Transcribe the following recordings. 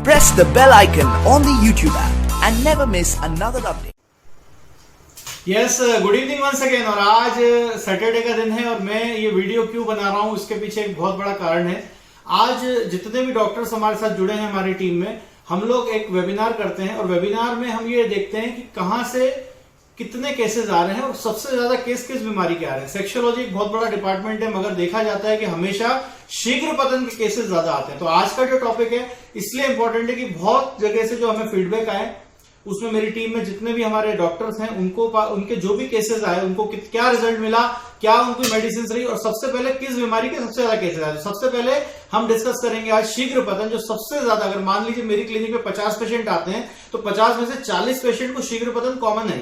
press the bell icon on the YouTube app and never miss another update. Yes, good evening once again. और आज Saturday का दिन है और मैं ये वीडियो क्यों बना रहा हूँ इसके पीछे एक बहुत बड़ा कारण है। आज जितने भी डॉक्टर्स हमारे साथ जुड़े हैं हमारी टीम में, हम लोग एक वेबिनार करते हैं और वेबिनार में हम ये देखते हैं कि कहां से कितने केसेस आ रहे हैं और सबसे ज्यादा केस किस बीमारी के आ रहे हैं। सेक्सोलॉजी एक बहुत बड़ा डिपार्टमेंट है, मगर देखा जाता है कि हमेशा शीघ्र पतन के केसेस ज्यादा आते हैं। तो आज का जो टॉपिक है इसलिए इंपॉर्टेंट है कि बहुत जगह से जो हमें फीडबैक आए उसमें मेरी टीम में जितने भी हमारे डॉक्टर्स हैं उनके जो भी केसेस आए उनको क्या रिजल्ट मिला, क्या उनकी मेडिसिन रही और सबसे पहले किस बीमारी के सबसे ज्यादा केसेस आए। सबसे पहले हम डिस्कस करेंगे आज शीघ्र पतन, जो सबसे ज्यादा, अगर मान लीजिए मेरी क्लिनिक में 50 पेशेंट आते हैं तो 50 में से 40 पेशेंट को शीघ्र पतन कॉमन है।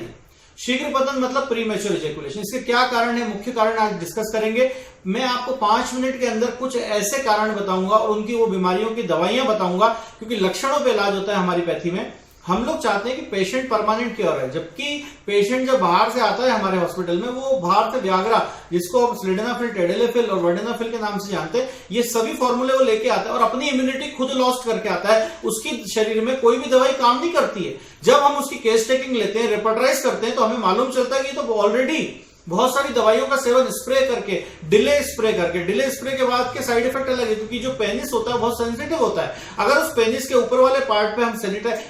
शीघ्र पतन मतलब प्रीमेच्योर इजैकुलेशन। इसके क्या कारण है, मुख्य कारण आज डिस्कस करेंगे। मैं आपको 5 मिनट के अंदर कुछ ऐसे कारण बताऊंगा और उनकी वो बीमारियों की दवाइयां बताऊंगा, क्योंकि लक्षणों पे इलाज होता है हमारी पैथी में। हम लोग चाहते हैं कि पेशेंट परमानेंट क्योर है, जबकि पेशेंट जब बाहर से आता है हमारे हॉस्पिटल में, वो बाहर से व्याग्रा, जिसको आप सिलिडेनाफिल, टेडेलेफिल और वर्डेनाफिल के नाम से जानते हैं, ये सभी फॉर्मूले वो लेके आता है और अपनी इम्यूनिटी खुद लॉस्ट करके आता है। उसकी शरीर में कोई भी दवाई काम नहीं करती है। जब हम उसकी केस टेकिंग लेते हैं, रेपर्टराइज करते हैं, तो हमें मालूम चलता है कि तो ऑलरेडी बहुत सारी दवाइयों का सेवन स्प्रे करके, डिले स्प्रे के बाद के साइड इफेक्ट अलग है, क्योंकि जो पेनिस होता है बहुत सेंसिटिव होता है। अगर उस पेनिस के ऊपर वाले पार्ट पे हम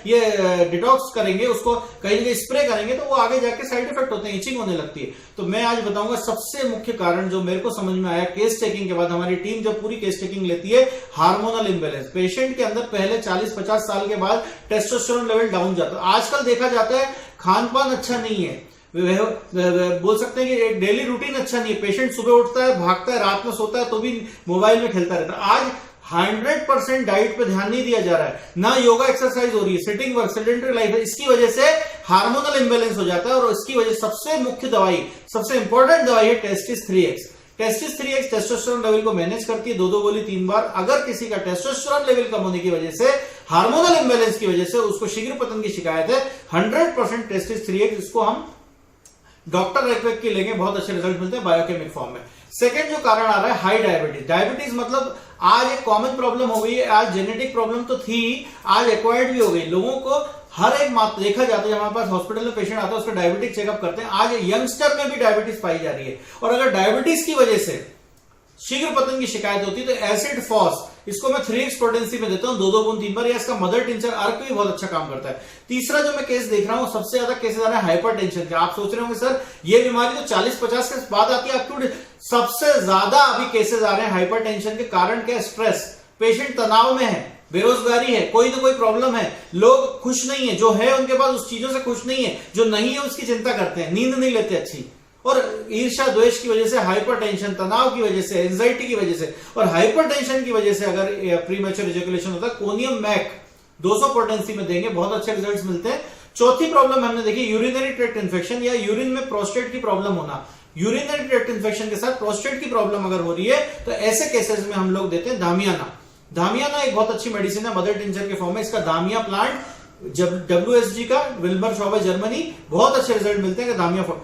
ये डिटॉक्स करेंगे, उसको कहीं ना कहीं स्प्रे करेंगे, तो वो आगे जाके साइड इफेक्ट होते हैं, इचिंग होने लगती है। तो मैं आज बताऊंगा सबसे मुख्य कारण जो मेरे को समझ में आया केस टेकिंग के बाद। हमारी टीम जब पूरी केस टेकिंग लेती है, हार्मोनल इंबैलेंस। पेशेंट के अंदर पहले 40-50 साल के बाद टेस्टोस्टेरोन लेवल डाउन जाता है। आजकल देखा जाता है खान पान अच्छा नहीं है, बोल सकते हैं कि एक डेली रूटीन अच्छा नहीं है। पेशेंट सुबह उठता है, भागता है, रात में सोता है तो भी मोबाइल में खेलता रहता है। आज 100% डाइट पे ध्यान नहीं दिया जा रहा है, ना योगा एक्सरसाइज हो रही है, सिटिंग वर्क, सेडेंटरी लाइफ है। इसकी वजह से हार्मोनल इंबैलेंस हो जाता है और इसकी वजह सबसे मुख्य दवाई, सबसे इंपॉर्टेंट दवाई है testis 3x। Testis 3x testosterone level को मैनेज करती है 2 गोली 3 बार। अगर किसी का टेस्टोस्टेरोन लेवल कम होने की वजह से, हार्मोनल इंबैलेंस की वजह से उसको शीघ्र पतन की शिकायत है, 100% टेस्टिस 3x, इसको हम डॉक्टर रेकवेक के लेंगे, बहुत अच्छे रिजल्ट मिलते हैं बायोकेमिक फॉर्म में। सेकंड जो कारण आ रहा है हाई डायबिटीज। डायबिटीज मतलब आज एक कॉमन प्रॉब्लम हो गई है। आज जेनेटिक प्रॉब्लम तो थी, आज एक्वायर्ड भी हो गई। लोगों को हर एक देखा जाता है, जब हमारे पास हॉस्पिटल में पेशेंट आता है उसका डायबिटिक चेकअप करते हैं। आज यंगस्टर में भी डायबिटीज पाई जा रही है और अगर डायबिटीज की वजह से शीघ्र पतन की शिकायत होती है तो एसिड फॉस, इसको मैं 3x पोटेंसी में देता हूं 2 बूंद 3 बार, या इसका मदर टिंचर अर्क भी बहुत अच्छा काम करता है। तीसरा जो मैं केस देख रहा हूं, सबसे ज्यादा केसेस आ रहे हैं हाइपरटेंशन के। आप सोच रहे होंगे सर ये बीमारी तो 40-50 के बाद आती है, आपको सबसे ज्यादा अभी केसेस आ रहे हैं हाइपरटेंशन के। कारण क्या है? स्ट्रेस। पेशेंट तनाव में है, बेरोजगारी है, कोई ना कोई प्रॉब्लम है, लोग खुश नहीं है, जो है उनके पास उस चीजों से खुश नहीं है, जो नहीं है उसकी चिंता करते हैं, नींद नहीं लेते अच्छी, और ईर्ष्या द्वेष की वजह से, हाइपरटेंशन, तनाव की वजह से, एंजाइटी की वजह से और हाइपरटेंशन की वजह से अगर प्रीमेच्योर इजैकुलेशन होता है, कोनियम मैक 200 पोटेंसी में देंगे, बहुत अच्छे रिजल्ट्स मिलते हैं। चौथी प्रॉब्लम हमने देखी यूरिनरी ट्रैक्ट इन्फेक्शन या यूरिन में प्रोस्टेट की प्रॉब्लम होना। यूरिनरी ट्रैक्ट इन्फेक्शन के साथ प्रोस्टेट की प्रॉब्लम अगर हो रही है तो ऐसे केसेस में हम लोग देते हैं धामियाना। धामियाना एक बहुत अच्छी मेडिसिन है, मदर टिंचर के फॉर्म में। इसका धामिया प्लांट WSG का, विल्बर शॉबे, जर्मनी, बहुत अच्छे रिजल्ट मिलते हैं धामिया।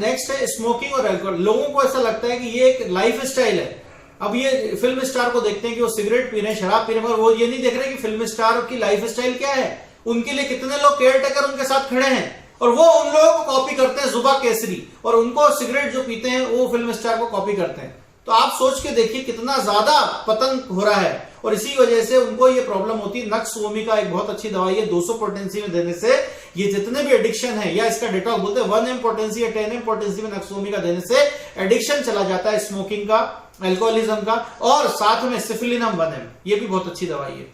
नेक्स्ट है स्मोकिंग और अल्कोहल। लोगों को ऐसा लगता है कि ये एक लाइफ स्टाइल है। अब ये फिल्म स्टार को देखते हैं कि वो सिगरेट पी रहे हैं, शराब पी रहे हैं, और वो ये नहीं देख रहे कि फिल्म स्टार की लाइफ स्टाइल क्या है, उनके लिए कितने लोग केयर टेकर उनके साथ खड़े हैं, और वो उन लोगों को कॉपी करते हैं, जुबा केसरी, और उनको सिगरेट जो पीते हैं वो फिल्म स्टार को कॉपी करते हैं। तो आप सोच के देखिए कितना ज्यादा पतन हो रहा है और इसी वजह से उनको ये प्रॉब्लम होती है। नक्स वोमिका एक बहुत अच्छी दवाई है, 200 पोटेंसी में देने से ये जितने भी एडिक्शन है, या इसका डिटॉक्स बोलते हैं, 1m पोटेंसी या 10m पोटेंसी में नक्स वोमिका देने से एडिक्शन चला जाता है, स्मोकिंग का, अल्कोहलिज्म का, और साथ में सिफिलिनम 1m, ये भी बहुत अच्छी दवाई है।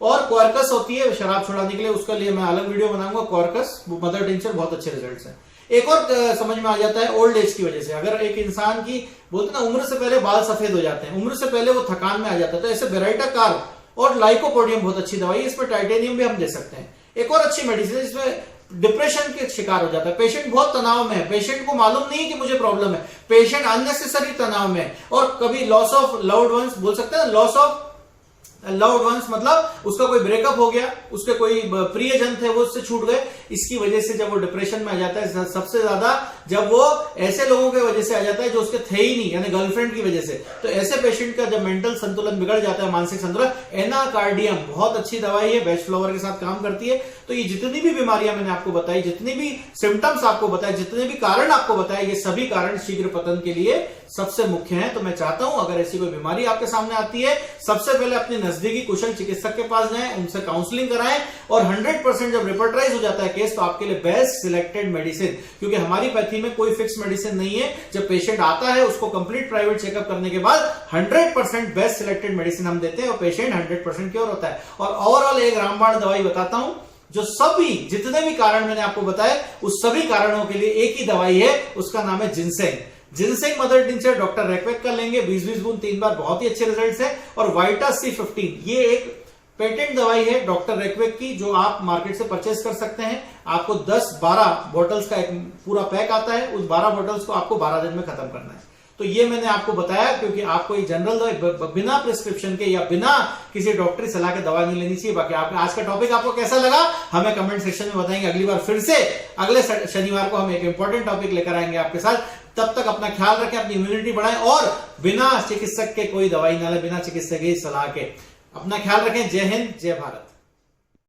और क्वार्कस होती है शराब छुड़ाने के लिए, उसके लिए मैं अलग वीडियो बनाऊंगा। क्वार्कस, मदर टिंचर, बहुत अच्छे रिजल्ट्स हैं। एक और समझ में आ जाता है ओल्ड एज की वजह से। अगर एक इंसान की, बोलते ना, उम्र से पहले बाल सफेद हो जाते हैं, उम्र से पहले वो थकान में आ जाता है, तो ऐसे बेराइटा कार्ब और लाइकोपोडियम बहुत अच्छी दवाई है। इसमें टाइटेनियम भी हम दे सकते हैं। एक और अच्छी मेडिसिन है, इसमें डिप्रेशन के शिकार हो जाता है पेशेंट, बहुत तनाव में है, पेशेंट को मालूम नहीं है कि मुझे प्रॉब्लम है, पेशेंट अननेसेसरी तनाव में है, और कभी लॉस ऑफ लव्ड वंस, बोल सकते हैं लॉस ऑफ लव्ड वंस मतलब उसका कोई ब्रेकअप हो गया, उसके कोई प्रियजन थे वो उससे छूट गए, इसकी वजह से जब वो डिप्रेशन में आ जाता है, सबसे ज्यादा जब वो ऐसे लोगों की वजह से आ जाता है जो उसके थे ही नहीं, यानी गर्लफ्रेंड की वजह से, तो ऐसे पेशेंट का जब मेंटल संतुलन बिगड़ जाता है, मानसिक संतुलन, एनाकार्डियम बहुत अच्छी दवाई है, बेस्ट फ्लावर के साथ काम करती है। तो ये जितनी भी बीमारियां मैंने आपको बताई, जितनी भी सिम्टम्स आपको बताए, जितने भी कारण आपको बताए, ये सभी कारण शीघ्र पतन के लिए सबसे मुख्य हैं। तो मैं चाहता हूं अगर ऐसी कोई बीमारी आपके सामने आती है, सबसे पहले अपने नजदीकी कुशल चिकित्सक के पास जाएं, उनसे काउंसलिंग कराएं, और 100% जब रिपोर्टराइज हो जाता है केस, तो आपके लिए बेस्ट सिलेक्टेड मेडिसिन, क्योंकि हमारी पैथी में कोई फिक्स मेडिसिन नहीं है। जब पेशेंट आता है उसको कंप्लीट प्राइवेट चेकअप करने के बाद 100% बेस्ट सिलेक्टेड मेडिसिन हम देते हैं और पेशेंट 100% क्योर होता है। और ओवरऑल एक रामबाण दवाई बताता हूं जो सभी जितने भी कारण मैंने आपको बताए उस सभी कारणों के लिए एक ही दवाई है, उसका नाम है ginseng. Ginseng mother tincture doctor Reckeweg का लेंगे 20-20 बूंद 3 बार, बहुत ही अच्छे रिजल्ट्स है। और वाइटा C15 ये एक पेटेंट दवाई है डॉक्टर रेकवेक की, जो आप मार्केट से परचेस कर सकते हैं। आपको 10-12 बॉटल्स का एक पूरा पैक आता है, उस 12 बॉटल्स को आपको 12 दिन में खत्म करना है। तो ये मैंने आपको बताया क्योंकि आपको ये जनरल दवाई बिना प्रिस्क्रिप्शन के या बिना किसी डॉक्टरी सलाह के दवा नहीं लेनी चाहिए। बाकी आपका आज का टॉपिक आपको कैसा लगा हमें कमेंट सेक्शन में बताएंगे। अगली बार फिर से अगले शनिवार को हम एक इंपॉर्टेंट टॉपिक लेकर आएंगे आपके साथ। तब तक अपना ख्याल रखें, अपनी इम्यूनिटी बढ़ाएं और बिना चिकित्सक के कोई दवाई ना लें, बिना चिकित्सक की सलाह के। अपना ख्याल रखें। जय हिंद, जय भारत।